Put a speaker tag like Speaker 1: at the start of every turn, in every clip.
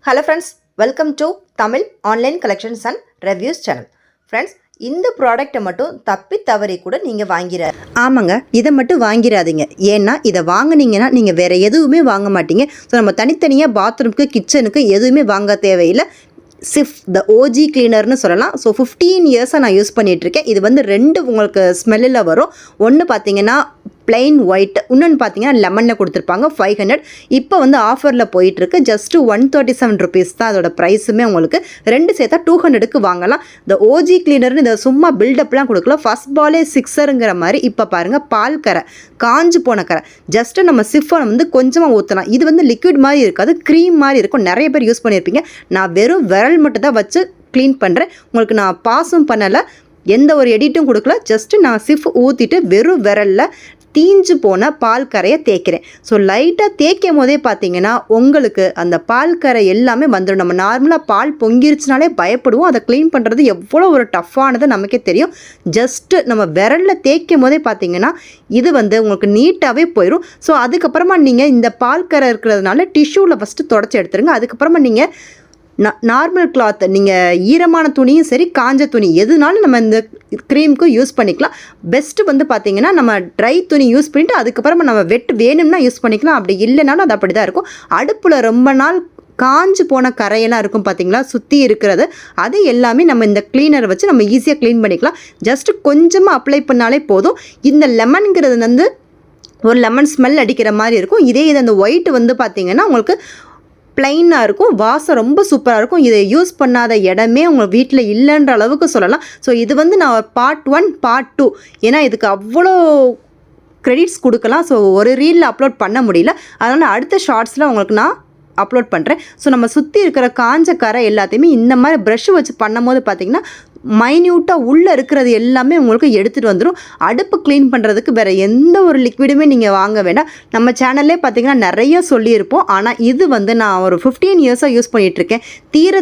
Speaker 1: Hello friends, welcome to Tamil Online Collections and Reviews channel. Friends, இந்த ப்ராடக்ட்டை மட்டும் தப்பி தவறி கூட நீங்கள் ஆமாங்க, இதை மட்டும் வாங்கிடாதீங்க. ஏன்னா இதை வாங்கினீங்கன்னா நீங்கள் வேறு எதுவுமே வாங்க மாட்டீங்க. ஸோ நம்ம தனித்தனியாக பாத்ரூமுக்கு கிச்சனுக்கு எதுவுமே வாங்க தேவையில்லை. சிஃப் த ஓஜி கிளீனர்னு சொல்லலாம். ஸோ 15 இயர்ஸாக நான் யூஸ் பண்ணிகிட்ருக்கேன். இது வந்து 2 உங்களுக்கு ஸ்மெல்லில் வரும். ஒன்று பார்த்தீங்கன்னா plain white, இன்னொன்று பார்த்தீங்கன்னா லெமனில் கொடுத்துருப்பாங்க 500. இப்போ வந்து ஆஃபரில் போயிட்டுருக்கு. ஜஸ்ட்டு 137 rupees தான் அதோட ப்ரைஸுமே. உங்களுக்கு 2 சேர்த்தா 200க்கு வாங்கலாம். இந்த ஓஜி கிளீனர்னு இதை சும்மா பில்டப்லாம் கொடுக்கல. ஃபஸ்ட் பாலே 6ங்கிற மாதிரி. இப்போ பாருங்கள், பால் கரை, காஞ்சு போன கரை. ஜஸ்ட்டு நம்ம சிஃபை வந்து கொஞ்சமாக ஊற்றலாம். இது வந்து லிக்விட் மாதிரி இருக்காது, க்ரீம் மாதிரி இருக்கும். நிறைய பேர் யூஸ் பண்ணியிருப்பீங்க. நான் வெறும் விரல் மட்டும் தான் வச்சு க்ளீன் பண்ணுறேன். உங்களுக்கு நான் பாஸும் பண்ணலை, எந்த ஒரு எடிட்டும் கொடுக்கல. ஜஸ்ட்டு நான் சிஃப் ஊற்றிட்டு வெறும் விரலில் தீஞ்சு போன பால் கரையை தேய்க்கிறேன். ஸோ லைட்டாக தேய்க்கும் போதே பார்த்தீங்கன்னா உங்களுக்கு அந்த பால் கரை எல்லாமே வந்துடும். நம்ம நார்மலாக பால் பொங்கிருச்சுனாலே பயப்படுவோம். அதை க்ளீன் பண்ணுறது எவ்வளோ ஒரு டஃப்பானது நமக்கே தெரியும். ஜஸ்ட்டு நம்ம விரலில் தேய்க்கும் போதே பார்த்தீங்கன்னா இது வந்து உங்களுக்கு நீட்டாகவே போயிடும். ஸோ அதுக்கப்புறமா நீங்கள் இந்த பால் கரை இருக்கிறதுனால டிஷ்யூவில் ஃபஸ்ட்டு தொடச்சி எடுத்துருங்க. அதுக்கப்புறமா நீங்கள் நார்மல் கிளாத், நீங்கள் ஈரமான துணியும் சரி காஞ்ச துணி எதுனாலும் நம்ம இந்த க்ரீமுக்கு யூஸ் பண்ணிக்கலாம். பெஸ்ட்டு வந்து பார்த்திங்கன்னா நம்ம ட்ரை துணி யூஸ் பண்ணிவிட்டு அதுக்கப்புறமா நம்ம வெட் வேணும்னா யூஸ் பண்ணிக்கலாம். அப்படி இல்லைனாலும் அது அப்படி தான் இருக்கும். அடுப்பில் ரொம்ப நாள் காஞ்சு போன கரையெல்லாம் இருக்கும் பார்த்திங்களா, சுற்றி இருக்கிறது. அது எல்லாமே நம்ம இந்த க்ளீனரை வச்சு நம்ம ஈஸியாக க்ளீன் பண்ணிக்கலாம். ஜஸ்ட்டு கொஞ்சமாக அப்ளை பண்ணாலே போதும். இந்த லெமனுங்கிறது வந்து ஒரு லெமன் ஸ்மெல் அடிக்கிற மாதிரி இருக்கும். இதே இது அந்த ஒயிட் வந்து பார்த்திங்கன்னா உங்களுக்கு ப்ளைனாக இருக்கும், வாசம் ரொம்ப சூப்பராக இருக்கும். இதை யூஸ் பண்ணாத இடமே உங்கள் வீட்டில் இல்லைன்ற அளவுக்கு சொல்லலாம். ஸோ இது வந்து நான் பார்ட் 1 பார்ட் 2, ஏன்னா இதுக்கு அவ்வளோ க்ரெடிட்ஸ் கொடுக்கலாம். ஸோ ஒரு ரீலில் அப்லோட் பண்ண முடியல, அதனால் அடுத்த ஷார்ட்ஸில் உங்களுக்கு நான் அப்லோட் பண்ணுறேன். ஸோ நம்ம சுற்றி இருக்கிற காஞ்ச கரை எல்லாத்தையுமே இந்த மாதிரி ப்ரஷ் வச்சு பண்ணும் போது பார்த்திங்கன்னா மைன்யூட்டாக உள்ளே இருக்கிறது எல்லாமே உங்களுக்கு எடுத்துகிட்டு வந்துடும். அடுப்பு க்ளீன் பண்ணுறதுக்கு வேறு எந்த ஒரு லிக்விடுமே நீங்கள் வாங்க வேண்டாம். நம்ம சேனல்லே பார்த்திங்கன்னா நிறைய சொல்லியிருப்போம். ஆனால் இது வந்து நான் ஒரு 15 இயர்ஸாக யூஸ் பண்ணிகிட்ருக்கேன்.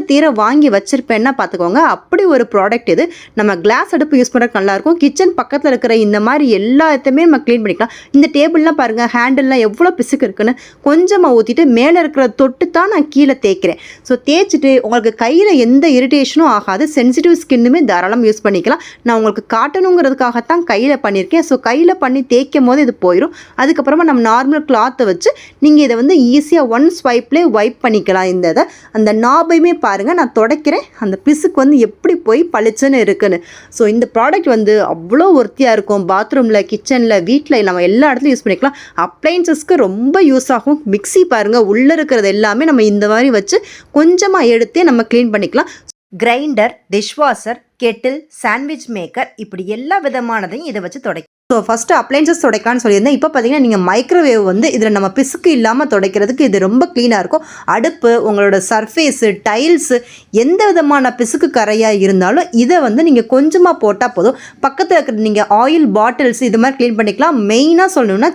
Speaker 1: தீர வாங்கி வச்சுருப்பேன்னா பார்த்துக்கோங்க. அப்படி ஒரு ப்ராடக்ட் இது. நம்ம கிளாஸ் அடுப்பு யூஸ் பண்ணுறதுக்கு நல்லாயிருக்கும். கிச்சன் பக்கத்தில் இருக்கிற இந்த மாதிரி எல்லாத்தையுமே நம்ம க்ளீன் பண்ணிக்கலாம். இந்த டேபிள்லாம் பாருங்கள், ஹேண்டில்லாம் எவ்வளோ பிசுக்கு இருக்குன்னு கொஞ்சமாக ஊற்றிட்டு மேலே இருக்கிற தொட்டு தான் நான் கீழே தேய்க்கிறேன். ஸோ தேய்ச்சிட்டு உங்களுக்கு கையில் எந்த இரிட்டேஷனும் ஆகாது. சென்சிட்டிவ் ஸ்கின் தாராளம் யூஸ் பண்ணிக்கலாம். நான் உங்களுக்கு காட்டணுங்கிறதுக்காகத்தான் கையில் பண்ணியிருக்கேன். ஸோ கையில் பண்ணி தேய்க்கும் போது இது போயிடும். அதுக்கப்புறமா நம்ம நார்மல் கிளாத்தை வச்சு நீங்கள் இதை வந்து ஈஸியாக 1 ஸ்வைப்லேயே வைப் பண்ணிக்கலாம். இந்த இதை அந்த நாபையுமே பாருங்கள், நான் துடைக்கிறேன். அந்த பிசுக்கு வந்து எப்படி போய் பளிச்சுன்னு இருக்குன்னு. ஸோ இந்த ப்ராடக்ட் வந்து அவ்வளோ ஒர்த்தியாக இருக்கும். பாத்ரூமில், கிச்சனில், வீட்டில் நம்ம எல்லா இடத்துலையும் யூஸ் பண்ணிக்கலாம். அப்ளைன்சஸ்க்கு ரொம்ப யூஸ் ஆகும். மிக்ஸி பாருங்கள், உள்ளே இருக்கிறது எல்லாமே நம்ம இந்த மாதிரி வச்சு கொஞ்சமாக எடுத்தே நம்ம க்ளீன் பண்ணிக்கலாம். Grinder, dishwasher, Kettle, sandwich maker, இப்படி எல்லா விதமானதையும் இதை வச்சு துடைக்கும். ஸோ ஃபஸ்ட்டு அப்ளைன்சஸ் துடைக்கலான்னு சொல்லியிருந்தேன். இப்போ பார்த்தீங்கன்னா நீங்கள் மைக்ரோவேவ் வந்து இதில் நம்ம பிசுக்கு இல்லாமல் துடைக்கிறதுக்கு இது ரொம்ப க்ளீனாக இருக்கும். அடுப்பு, உங்களோட சர்ஃபேஸு, டைல்ஸு, எந்த விதமான பிசுக்கு கரையாக இருந்தாலும் இதை வந்து நீங்கள் கொஞ்சமாக போட்டால் போதும். பக்கத்தில் இருக்கிற நீங்கள் ஆயில் பாட்டில்ஸ் இது மாதிரி க்ளீன் பண்ணிக்கலாம். மெயினாக சொல்லணும்னா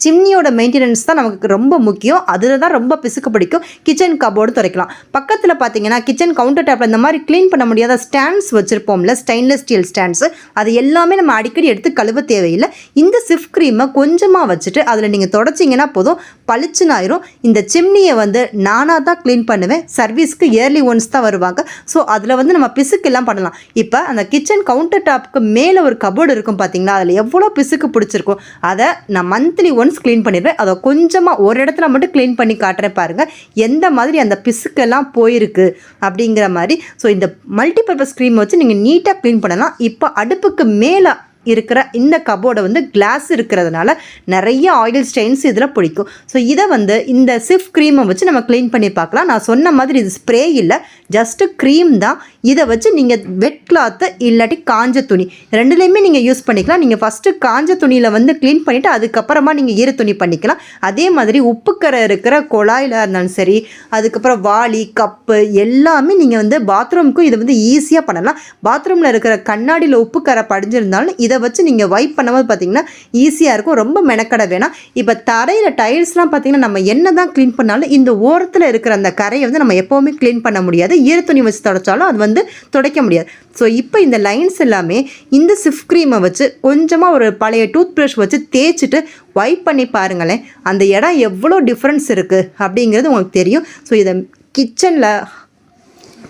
Speaker 1: சிம்னியோட மெயின்டெனன்ஸ் தான் நமக்கு ரொம்ப முக்கியம். அதில் தான் ரொம்ப பிசுக்கு பிடிக்கும். கிச்சன் கபோர்டு துடைக்கலாம். பக்கத்தில் பார்த்தீங்கன்னா கிச்சன் கவுண்டர் டாப்பில் இந்த மாதிரி க்ளீன் பண்ண முடியாத ஸ்டாண்ட்ஸ் வச்சுருப்போம்ல, ஸ்டெயின்லெஸ் ஸ்டீல் ஸ்டாண்ட்ஸு, அது எல்லாமே நம்ம அடிக்கடி எடுத்து கழுவ தேவையில்லை. இந்த சிஃப் க்ரீமை கொஞ்சமாக வச்சுட்டு அதில் நீங்கள் தொடச்சிங்கன்னா போதும், பளிச்சுன்னு ஆயிரும். இந்த சிம்னியை வந்து நானாக தான் க்ளீன் பண்ணுவேன். சர்வீஸ்க்கு இயர்லி ஒன்ஸ் தான் வருவாங்க. ஸோ அதில் வந்து நம்ம பிசுக்கெல்லாம் பண்ணலாம். இப்போ அந்த கிச்சன் கவுண்டர் டாப்புக்கு மேலே ஒரு கபோர்டு இருக்கும் பார்த்தீங்களா, அதில் எவ்வளோ பிசுக்கு பிடிச்சிருக்கும். அதை நான் மந்த்லி ஒன்ஸ் க்ளீன் பண்ணிடுவேன். அதை கொஞ்சமாக ஒரு இடத்துல மட்டும் க்ளீன் பண்ணி காட்டுறேன் பாருங்கள், எந்த மாதிரி அந்த பிசுக்கெல்லாம் போயிருக்கு அப்படிங்கிற மாதிரி. ஸோ இந்த மல்டிபர்பஸ் க்ரீம் வச்சு நீங்கள் நீட்டாக க்ளீன் பண்ணலாம். இப்போ அடுப்புக்கு மேலே இருக்கிற இந்த கபோர்டை வந்து கிளாஸ் இருக்கிறதுனால நிறைய ஆயில் ஸ்டெயின்ஸ் இதில் பிடிக்கும். ஸோ இதை வந்து இந்த சிஃப் க்ரீமை வச்சு நம்ம க்ளீன் பண்ணி பார்க்கலாம். நான் சொன்ன மாதிரி இது ஸ்ப்ரே இல்லை, ஜஸ்ட்டு க்ரீம் தான். இதை வச்சு நீங்கள் வெட் கிளாத்து இல்லாட்டி காஞ்ச துணி ரெண்டுலேயுமே நீங்கள் யூஸ் பண்ணிக்கலாம். நீங்கள் ஃபஸ்ட்டு காஞ்ச துணியில் வந்து க்ளீன் பண்ணிவிட்டு அதுக்கப்புறமா நீங்கள் ஈர துணி பண்ணிக்கலாம். அதே மாதிரி உப்புக்கரை இருக்கிற குழாயில் இருந்தாலும் சரி, அதுக்கப்புறம் வாளி, கப்பு எல்லாமே நீங்கள் வந்து பாத்ரூமுக்கும் இதை வந்து ஈஸியாக பண்ணலாம். பாத்ரூமில் இருக்கிற கண்ணாடியில் உப்புக்கரை படிஞ்சிருந்தாலும் இதை வச்சு நீங்கள் வைப் பண்ணும்போது பார்த்தீங்கன்னா ஈஸியாக இருக்கும். ரொம்ப மெனக்கடை வேணாம். இப்போ தரையில் டைல்ஸ்லாம் பார்த்தீங்கன்னா நம்ம என்ன தான் க்ளீன் பண்ணாலும் இந்த ஓரத்தில் இருக்கிற அந்த கரையை வந்து நம்ம எப்போவுமே க்ளீன் பண்ண முடியாது. ஈர துணி வச்சு தொடச்சாலும் அது வந்து துடைக்க முடியாது. ஸோ இப்போ இந்த லைன்ஸ் எல்லாமே இந்த சிஃப் க்ரீமை வச்சு கொஞ்சமாக ஒரு பழைய டூத் ப்ரஷ் வச்சு தேய்ச்சிட்டு வைப் பண்ணி பாருங்களேன், அந்த இடம் எவ்வளோ டிஃப்ரென்ஸ் இருக்குது அப்படிங்கிறது உங்களுக்கு தெரியும். ஸோ இதை கிச்சனில்,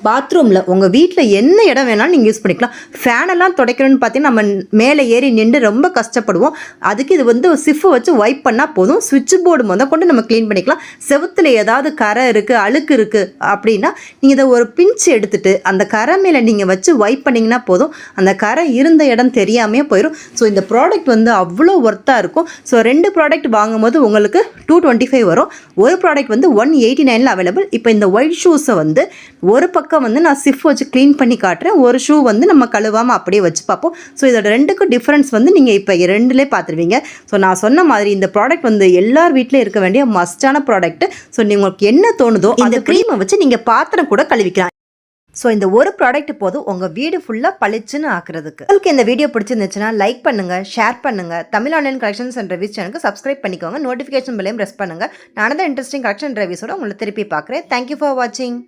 Speaker 1: பாத்ரூமில், உங்கள் வீட்டில் என்ன இடம் வேணாலும் நீங்கள் யூஸ் பண்ணிக்கலாம். ஃபேனெல்லாம் துடைக்கணும்னு பார்த்தீங்கன்னா நம்ம மேலே ஏறி நின்று ரொம்ப கஷ்டப்படுவோம். அதுக்கு இது வந்து சிஃப் வச்சு வைப் பண்ணால் போதும். சுவிட்ச் போர்டு கொண்டு நம்ம க்ளீன் பண்ணிக்கலாம். செவுத்தில் ஏதாவது கரை இருக்குது, அழுக்கு இருக்குது அப்படின்னா நீங்கள் இதை ஒரு பிஞ்ச் எடுத்துகிட்டு அந்த கரை மேலே நீங்கள் வச்சு வைப் பண்ணிங்கன்னா போதும். அந்த கரை இருந்த இடம் தெரியாமே போயிடும். ஸோ இந்த ப்ராடக்ட் வந்து அவ்வளோ ஒர்த்தாக இருக்கும். ஸோ 2 ப்ராடக்ட் வாங்கும்போது உங்களுக்கு 225 வரும். ஒரு ப்ராடக்ட் வந்து 189 அவைலபிள். இப்போ இந்த ஒயிட் ஷூஸை வந்து ஒரு பக்கம் வந்து நான் சிஃப் வச்சு க்ளீன் பண்ணி காட்டுறேன். ஒரு ஷூ வந்து நம்ம கழுவாமல் அப்படியே வச்சு பார்ப்போம். ஸோ இதோட 2க்கும் டிஃப்ரென்ஸ் வந்து நீங்கள் இப்போ 2லே பார்த்துருவீங்க. ஸோ நான் சொன்ன மாதிரி இந்த ப்ராடக்ட் வந்து எல்லார் வீட்டிலையும் இருக்க வேண்டிய மஸ்டான ப்ராடக்ட். ஸோ உங்களுக்கு என்ன தோணுதோ இந்த க்ரீமை வச்சு நீங்கள் பாத்திரம் கூட கழுவிக்கலாம். ஸோ இந்த ஒரு ப்ராடக்ட் போதும் உங்கள் வீடு ஃபுல்லாக பளிச்சுன்னு ஆக்குறதுக்கு. உங்களுக்கு இந்த வீடியோ பிடிச்சிருந்துச்சுன்னா லைக் பண்ணுங்கள், ஷேர் பண்ணுங்கள். Tamil online collections and reviews சேனலுக்கு சப்ஸ்கிரைப் பண்ணிக்கோங்க. நோட்டிஃபிகேஷன் பெல்லையும் ப்ரெஸ் பண்ணுங்கள். நான் தான் இன்ட்ரெஸ்டிங் கலெக்ஷன் ரிவ்யூஸோட உங்களை திருப்பி பார்க்குறேன். தேங்க்யூ ஃபார் வாட்சிங்.